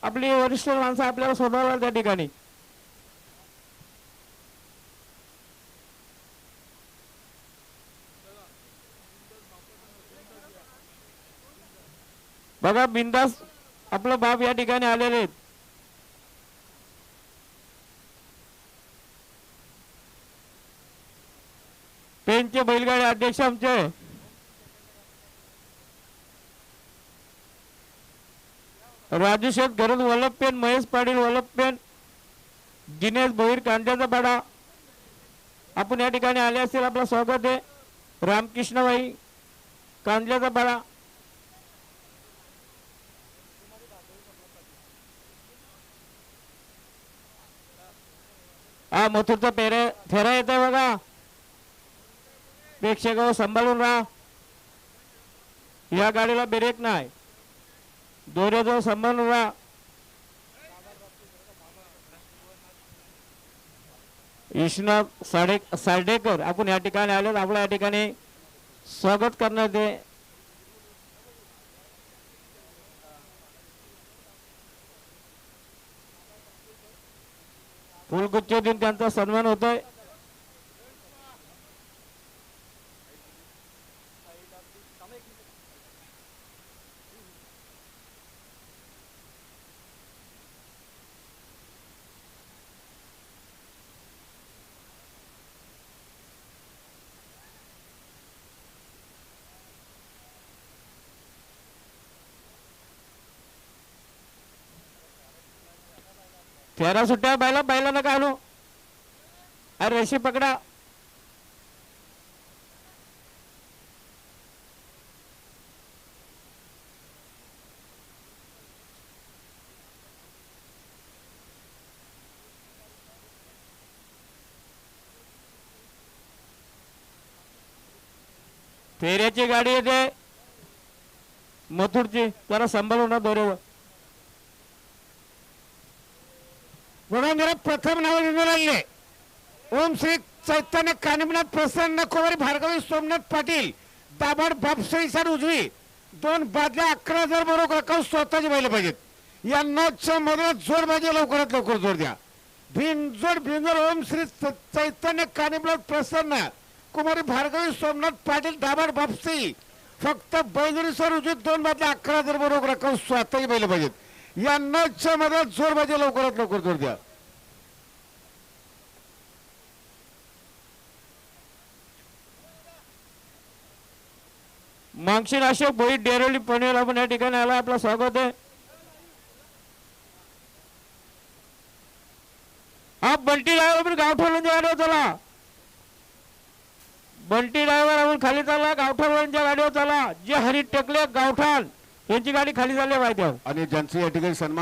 आपली वरिष्ठ माणसं आपल्याला सोडवणार त्या ठिकाणी. बघा बिंदास आपलं बाप या ठिकाणी आलेले आहेत. पेनचे बैलगाडी अध्यक्ष आमचे राजू शेठ गरज वल्लभपेन, महेश पाटील वल्लभपेन, दिनेश भोईर कांद्याचा पाडा आपण या ठिकाणी आले असतील. आपलं स्वागत आहे. रामकृष्णबाई कांद्याचा पाडा, हा मथुरचा फेरा येत आहे बघा. प्रेक्षक सांभाळून राहा. या गाडीला ब्रेक नाही. दोऱ्याजवळ सांभाळून राहा. विश्वनाथ साडेकर आपण या ठिकाणी आले. आपल्या या ठिकाणी स्वागत करण्यात येते. फुलगुच्छ देऊन त्यांचा सन्मान होतोय. तेरा सुट्ट्या बैला नका आणू. अरे रेशी पकडा. फेऱ्याची गाडी येते मथुरची, जरा सांभाळून ना दोऱ्यावर. वडोदरा प्रथम नाव निघून लागले. ओम श्री चैतन्य कानिमनाथ प्रसन्न कुमारी भार्गवी सोमनाथ पाटील दाभाड बापसई साड उजवी 2 बादल्या 11,000 बरोबर रक्कम स्वतःची बैल पाहिजेत. यांना मध्ये जोडबाजी लवकरात लवकर जोड द्या. भिंजोड ओम श्री चैतन्य कानिमनाथ प्रसन्न कुमारी भार्गवी सोमनाथ पाटील दाभाड बापसई फक्त बैलजोडी सर उजवी 2 बादल्या 11,000 बरोबर रक्कम स्वतःची बैल पाहिजेत. यांना मध्ये जोडबाजी लवकरात लवकर जोड द्या. मागशी नाशिक भोई डेरोली पनवेल आपण या ठिकाणी आला. आपलं स्वागत आहे. हा बंटी ड्रायव्हर गावठाणांच्या गाडीवर चला. बंटी ड्रायव्हर आपण खाली चालला. गावठाणांच्या गाडीवर चला. जे हरी टेकले गावठाण यांची गाडी खाली चालली माहिती. आणि ज्यांचं या ठिकाणी सन्मान